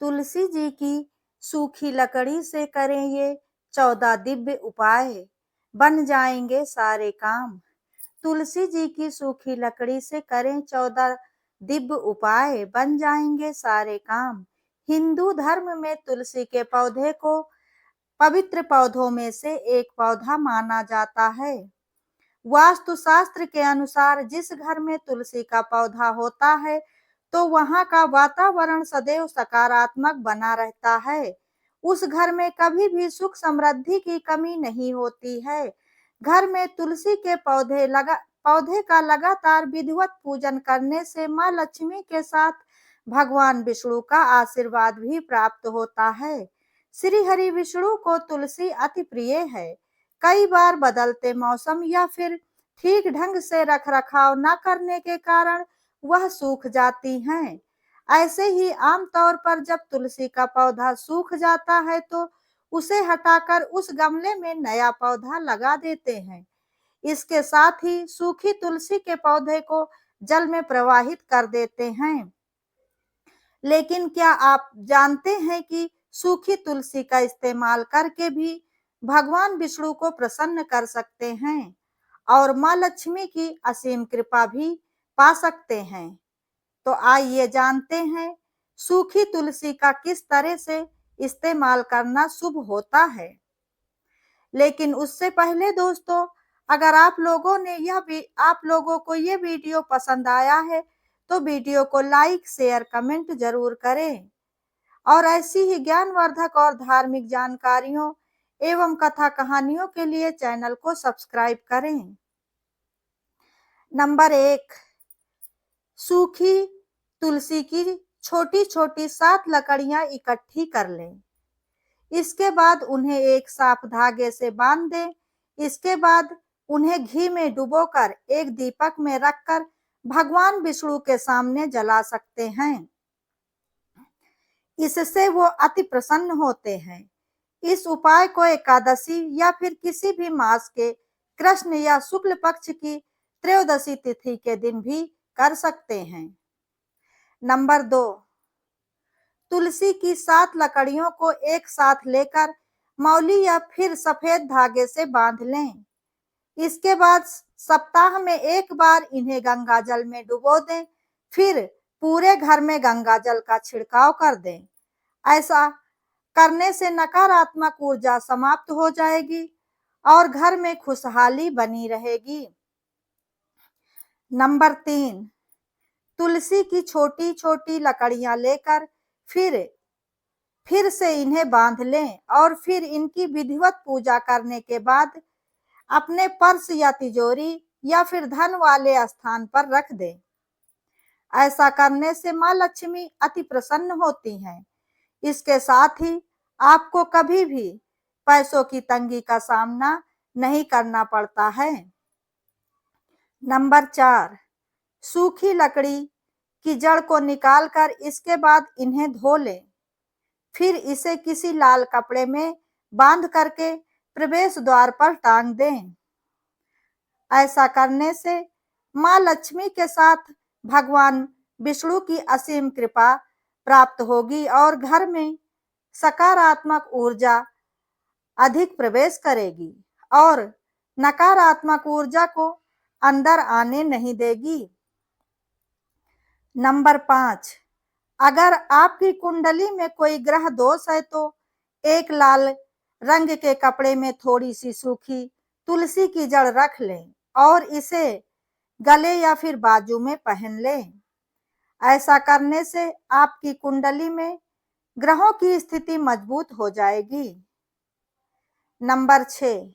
तुलसी जी की सूखी लकड़ी से करें ये 14 दिव्य उपाय, बन जाएंगे सारे काम। तुलसी जी की सूखी लकड़ी से करें 14 दिव्य उपाय, बन जाएंगे सारे काम। हिंदू धर्म में तुलसी के पौधे को पवित्र पौधों में से एक पौधा माना जाता है। वास्तु शास्त्र के अनुसार जिस घर में तुलसी का पौधा होता है तो वहां का वातावरण सदैव सकारात्मक बना रहता है। उस घर में कभी भी सुख समृद्धि की कमी नहीं होती है। घर में तुलसी के पौधे का लगातार विधिवत पूजन करने से माँ लक्ष्मी के साथ भगवान विष्णु का आशीर्वाद भी प्राप्त होता है। श्री हरि विष्णु को तुलसी अति प्रिय है। कई बार बदलते मौसम या फिर ठीक ढंग से रखरखाव न करने के कारण वह सूख जाती हैं। ऐसे ही आमतौर पर जब तुलसी का पौधा सूख जाता है तो उसे हटाकर उस गमले में नया पौधा लगा देते हैं। इसके साथ ही सूखी तुलसी के पौधे को जल में प्रवाहित कर देते हैं। लेकिन क्या आप जानते हैं कि सूखी तुलसी का इस्तेमाल करके भी भगवान विष्णु को प्रसन्न कर सकते हैं और माँ लक्ष्मी की असीम कृपा भी पा सकते हैं। तो आइए जानते हैं सूखी तुलसी का किस तरह से इस्तेमाल करना शुभ होता है। लेकिन उससे पहले दोस्तों, अगर आप लोगों को ये वीडियो पसंद आया है तो वीडियो को लाइक, शेयर, कमेंट जरूर करें और ऐसी ही ज्ञानवर्धक और धार्मिक जानकारियों एवं कथा कहानियों के लिए चैनल को सब्सक्राइब करें। नंबर 1, सूखी तुलसी की छोटी छोटी 7 लकड़ियां इकट्ठी कर लें। इसके बाद उन्हें एक साफ धागे से बांध दें। इसके बाद उन्हें घी में डुबोकर एक दीपक में रखकर भगवान विष्णु के सामने जला सकते हैं। इससे वो अति प्रसन्न होते हैं। इस उपाय को एकादशी या फिर किसी भी मास के कृष्ण या शुक्ल पक्ष की त्रयोदशी तिथि के दिन भी कर सकते हैं। नंबर 2, तुलसी की 7 लकड़ियों को एक साथ लेकर मौली या फिर सफेद धागे से बांध लें। इसके बाद सप्ताह में एक बार इन्हें गंगा जल में डुबो दें, फिर पूरे घर में गंगा जल का छिड़काव कर दें। ऐसा करने से नकारात्मक ऊर्जा समाप्त हो जाएगी और घर में खुशहाली बनी रहेगी। नंबर 3, तुलसी की छोटी छोटी लकड़ियां लेकर फिर से इन्हें बांध लें और फिर इनकी विधिवत पूजा करने के बाद अपने पर्स या तिजोरी या फिर धन वाले स्थान पर रख दें। ऐसा करने से माँ लक्ष्मी अति प्रसन्न होती हैं। इसके साथ ही आपको कभी भी पैसों की तंगी का सामना नहीं करना पड़ता है। नंबर 4, सूखी लकड़ी की जड़ को निकालकर इसके बाद इन्हें धो लें। फिर इसे किसी लाल कपड़े में बांध करके प्रवेश द्वार पर टांग दें। ऐसा करने से माँ लक्ष्मी के साथ भगवान विष्णु की असीम कृपा प्राप्त होगी और घर में सकारात्मक ऊर्जा अधिक प्रवेश करेगी और नकारात्मक ऊर्जा को अंदर आने नहीं देगी। नंबर 5, अगर आपकी कुंडली में कोई ग्रह दोष है तो एक लाल रंग के कपड़े में थोड़ी सी सूखी तुलसी की जड़ रख लें और इसे गले या फिर बाजू में पहन लें। ऐसा करने से आपकी कुंडली में ग्रहों की स्थिति मजबूत हो जाएगी। नंबर 6,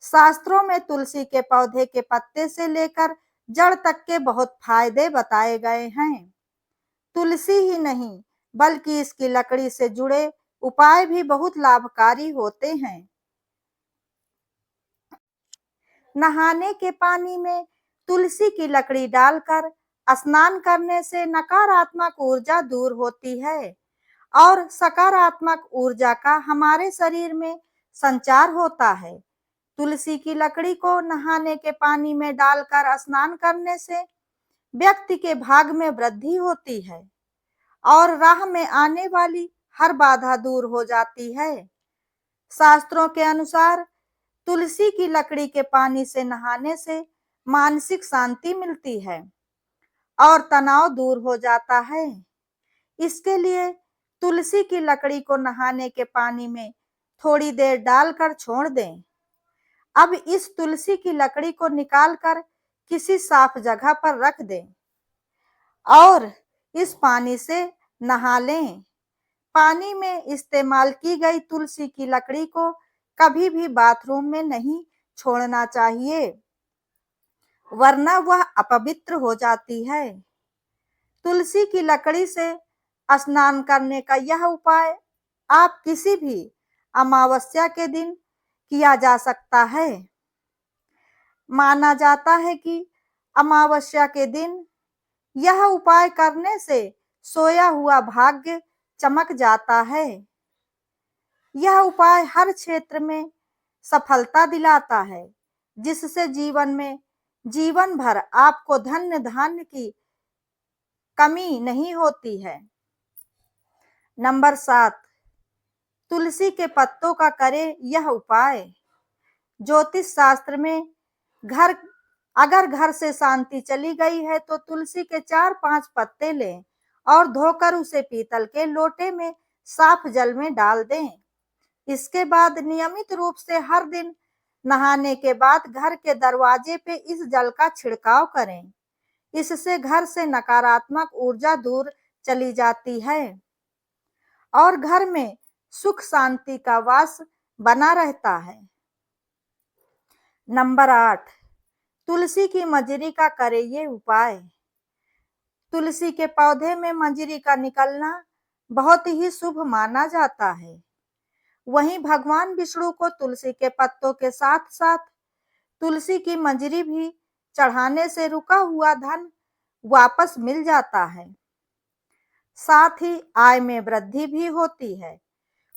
शास्त्रों में तुलसी के पौधे के पत्ते से लेकर जड़ तक के बहुत फायदे बताए गए हैं। तुलसी ही नहीं बल्कि इसकी लकड़ी से जुड़े उपाय भी बहुत लाभकारी होते हैं। नहाने के पानी में तुलसी की लकड़ी डालकर स्नान करने से नकारात्मक ऊर्जा दूर होती है और सकारात्मक ऊर्जा का हमारे शरीर में संचार होता है। तुलसी की लकड़ी को नहाने के पानी में डालकर स्नान करने से व्यक्ति के भाग में वृद्धि होती है और राह में आने वाली हर बाधा दूर हो जाती है। शास्त्रों के अनुसार तुलसी की लकड़ी के पानी से नहाने से मानसिक शांति मिलती है और तनाव दूर हो जाता है। इसके लिए तुलसी की लकड़ी को नहाने के पानी में थोड़ी देर डालकर छोड़ दें। अब इस तुलसी की लकड़ी को निकालकर किसी साफ जगह पर रख दें और इस पानी से नहा लें। पानी में इस्तेमाल की गई तुलसी की लकड़ी को कभी भी बाथरूम में नहीं छोड़ना चाहिए, वरना वह अपवित्र हो जाती है। तुलसी की लकड़ी से स्नान करने का यह उपाय आप किसी भी अमावस्या के दिन किया जा सकता है। माना जाता है कि अमावस्या के दिन यह उपाय करने से सोया हुआ भाग्य चमक जाता है। यह उपाय हर क्षेत्र में सफलता दिलाता है, जिससे जीवन में जीवन भर आपको धन धान्य की कमी नहीं होती है। नंबर 7, तुलसी के पत्तों का करें यह उपाय। ज्योतिष शास्त्र में अगर घर से शांति चली गई है तो तुलसी के 4-5 पत्ते लें और धोकर उसे पीतल के लोटे में साफ जल में डाल दें। इसके बाद नियमित रूप से हर दिन नहाने के बाद घर के दरवाजे पे इस जल का छिड़काव करें। इससे घर से नकारात्मक ऊर्जा दूर चली जाती है और घर में सुख शांति का वास बना रहता है। नंबर 8, तुलसी की मंजरी का करें ये उपाय। तुलसी के पौधे में मंजरी का निकलना बहुत ही शुभ माना जाता है। वहीं भगवान विष्णु को तुलसी के पत्तों के साथ साथ तुलसी की मंजरी भी चढ़ाने से रुका हुआ धन वापस मिल जाता है। साथ ही आय में वृद्धि भी होती है।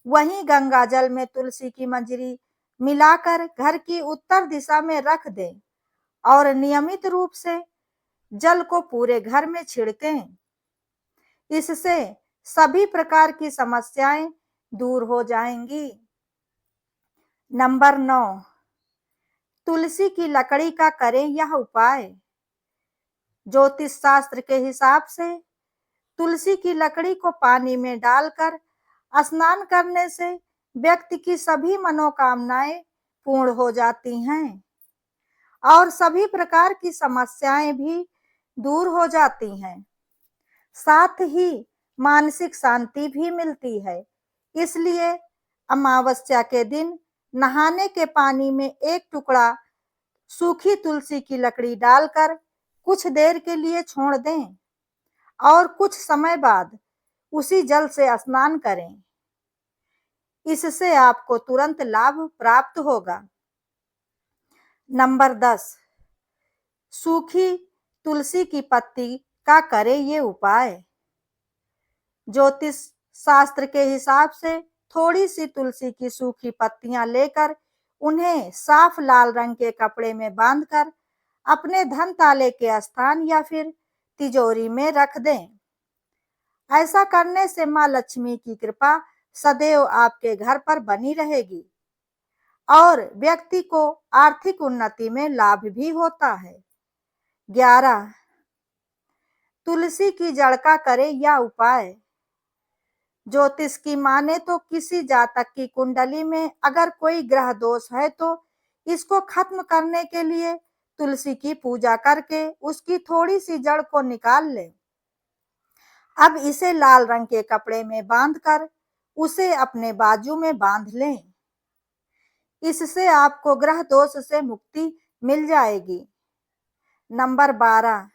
वहीं गंगा जल में तुलसी की मंजरी मिलाकर घर की उत्तर दिशा में रख दें और नियमित रूप से जल को पूरे घर में छिड़कें। इससे सभी प्रकार की समस्याएं दूर हो जाएंगी। नंबर 9, तुलसी की लकड़ी का करें यह उपाय। ज्योतिष शास्त्र के हिसाब से तुलसी की लकड़ी को पानी में डालकर स्नान करने से व्यक्ति की सभी मनोकामनाएं पूर्ण हो जाती हैं और सभी प्रकार की समस्याएं भी दूर हो जाती हैं। साथ ही मानसिक शांति भी मिलती है। इसलिए अमावस्या के दिन नहाने के पानी में एक टुकड़ा सूखी तुलसी की लकड़ी डालकर कुछ देर के लिए छोड़ दें और कुछ समय बाद उसी जल से स्नान करें। इससे आपको तुरंत लाभ प्राप्त होगा। नंबर 10, सूखी तुलसी की पत्ती का करें ये उपाय। ज्योतिष शास्त्र के हिसाब से थोड़ी सी तुलसी की सूखी पत्तियां लेकर उन्हें साफ लाल रंग के कपड़े में बांधकर अपने धन ताले के स्थान या फिर तिजोरी में रख दें। ऐसा करने से मां लक्ष्मी की कृपा सदैव आपके घर पर बनी रहेगी और व्यक्ति को आर्थिक उन्नति में लाभ भी होता है। 11, तुलसी की जड़ का करें यह उपाय। ज्योतिष की माने तो किसी जातक की कुंडली में अगर कोई ग्रह दोष है तो इसको खत्म करने के लिए तुलसी की पूजा करके उसकी थोड़ी सी जड़ को निकाल लें। अब इसे लाल रंग के कपड़े में बांधकर उसे अपने बाजू में बांध लें। इससे आपको ग्रह दोष से मुक्ति मिल जाएगी। नंबर 12,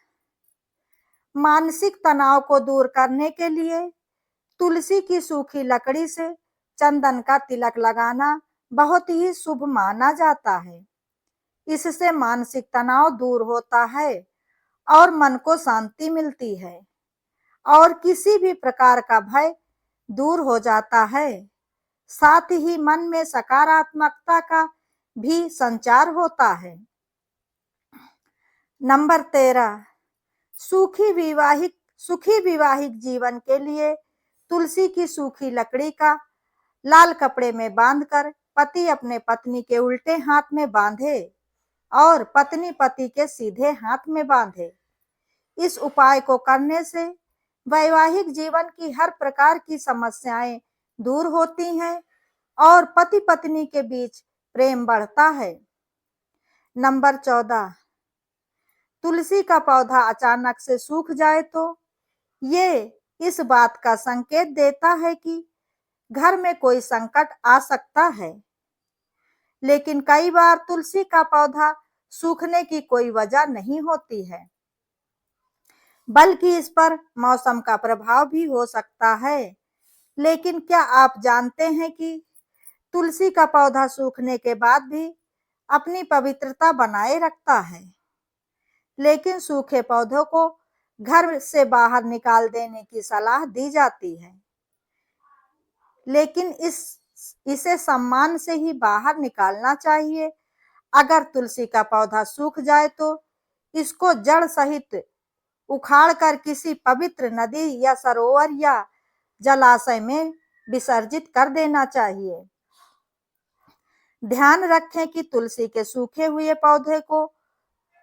मानसिक तनाव को दूर करने के लिए तुलसी की सूखी लकड़ी से चंदन का तिलक लगाना बहुत ही शुभ माना जाता है। इससे मानसिक तनाव दूर होता है और मन को शांति मिलती है और किसी भी प्रकार का भय दूर हो जाता है। साथ ही मन में सकारात्मकता का भी संचार होता है। नंबर 13, सूखी विवाहित सुखी वैवाहिक जीवन के लिए तुलसी की सूखी लकड़ी का लाल कपड़े में बांधकर पति अपने पत्नी के उल्टे हाथ में बांधे और पत्नी पति के सीधे हाथ में बांधे। इस उपाय को करने से वैवाहिक जीवन की हर प्रकार की समस्याएं दूर होती हैं और पति पत्नी के बीच प्रेम बढ़ता है। नंबर 14, तुलसी का पौधा अचानक से सूख जाए तो ये इस बात का संकेत देता है कि घर में कोई संकट आ सकता है। लेकिन कई बार तुलसी का पौधा सूखने की कोई वजह नहीं होती है, बल्कि इस पर मौसम का प्रभाव भी हो सकता है। लेकिन क्या आप जानते हैं कि तुलसी का पौधा सूखने के बाद भी अपनी पवित्रता बनाए रखता है, लेकिन सूखे पौधों को घर से बाहर निकाल देने की सलाह दी जाती है। लेकिन इसे सम्मान से ही बाहर निकालना चाहिए। अगर तुलसी का पौधा सूख जाए तो इसको जड़ सहित उखाड़कर किसी पवित्र नदी या सरोवर या जलाशय में विसर्जित कर देना चाहिए। ध्यान रखें कि तुलसी के सूखे हुए पौधे को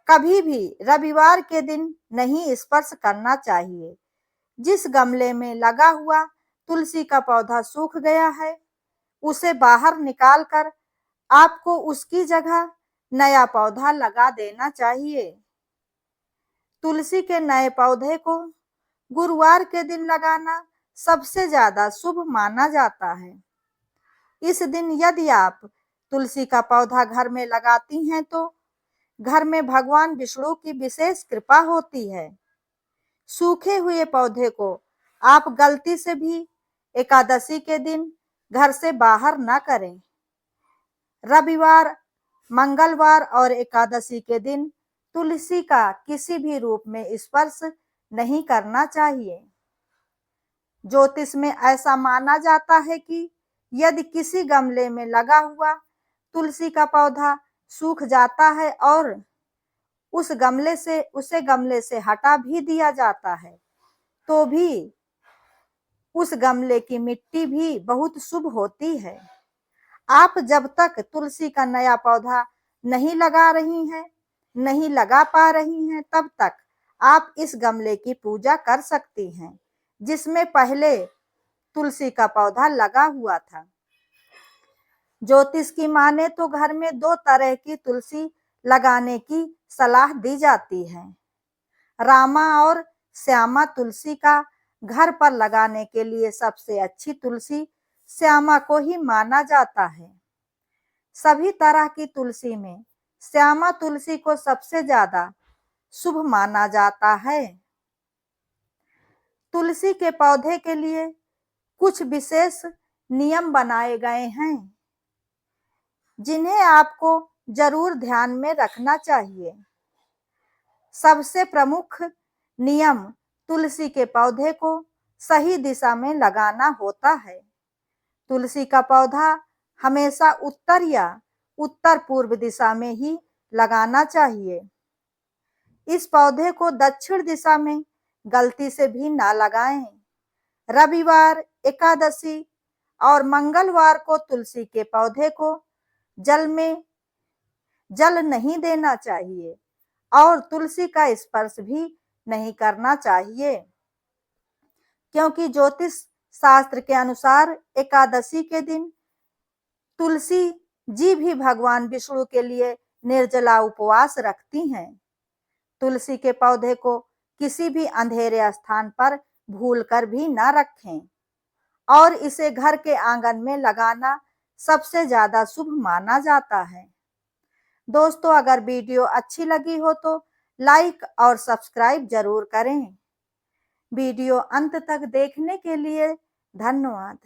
कभी भी रविवार के दिन नहीं स्पर्श करना चाहिए। जिस गमले में लगा हुआ तुलसी का पौधा सूख गया है, उसे बाहर निकालकर आपको उसकी जगह नया पौधा लगा देना चाहिए। तुलसी के नए पौधे को गुरुवार के दिन लगाना सबसे ज्यादा शुभ माना जाता है। इस दिन यदि आप तुलसी का पौधा घर में लगाती हैं तो घर में भगवान विष्णु की विशेष कृपा होती है। सूखे हुए पौधे को आप गलती से भी एकादशी के दिन घर से बाहर ना करें। रविवार, मंगलवार और एकादशी के दिन तुलसी का किसी भी रूप में स्पर्श नहीं करना चाहिए। ज्योतिष में ऐसा माना जाता है कि यदि किसी गमले में लगा हुआ तुलसी का पौधा सूख जाता है और उसे गमले से हटा भी दिया जाता है, तो भी उस गमले की मिट्टी भी बहुत शुभ होती है। आप जब तक तुलसी का नया पौधा नहीं लगा पा रही हैं, तब तक आप इस गमले की पूजा कर सकती हैं, जिसमें पहले तुलसी का पौधा लगा हुआ था। ज्योतिष की माने तो घर में 2 तरह की तुलसी लगाने की सलाह दी जाती है। रामा और श्यामा तुलसी का घर पर लगाने के लिए सबसे अच्छी तुलसी श्यामा को ही माना जाता है। सभी तरह की तुलसी में श्यामा तुलसी को सबसे ज्यादा शुभ माना जाता है। तुलसी के पौधे के लिए कुछ विशेष नियम बनाए गए हैं, जिन्हें आपको जरूर ध्यान में रखना चाहिए। सबसे प्रमुख नियम तुलसी के पौधे को सही दिशा में लगाना होता है। तुलसी का पौधा हमेशा उत्तर या उत्तर पूर्व दिशा में ही लगाना चाहिए। इस पौधे को दक्षिण दिशा में गलती से भी ना लगाएं। रविवार, एकादशी और मंगलवार को तुलसी के पौधे को जल नहीं देना चाहिए और तुलसी का स्पर्श भी नहीं करना चाहिए, क्योंकि ज्योतिष शास्त्र के अनुसार एकादशी के दिन तुलसी जी भी भगवान विष्णु के लिए निर्जला उपवास रखती हैं। तुलसी के पौधे को किसी भी अंधेरे स्थान पर भूलकर भी न रखें और इसे घर के आंगन में लगाना सबसे ज्यादा शुभ माना जाता है। दोस्तों, अगर वीडियो अच्छी लगी हो तो लाइक और सब्सक्राइब जरूर करें। वीडियो अंत तक देखने के लिए धन्यवाद।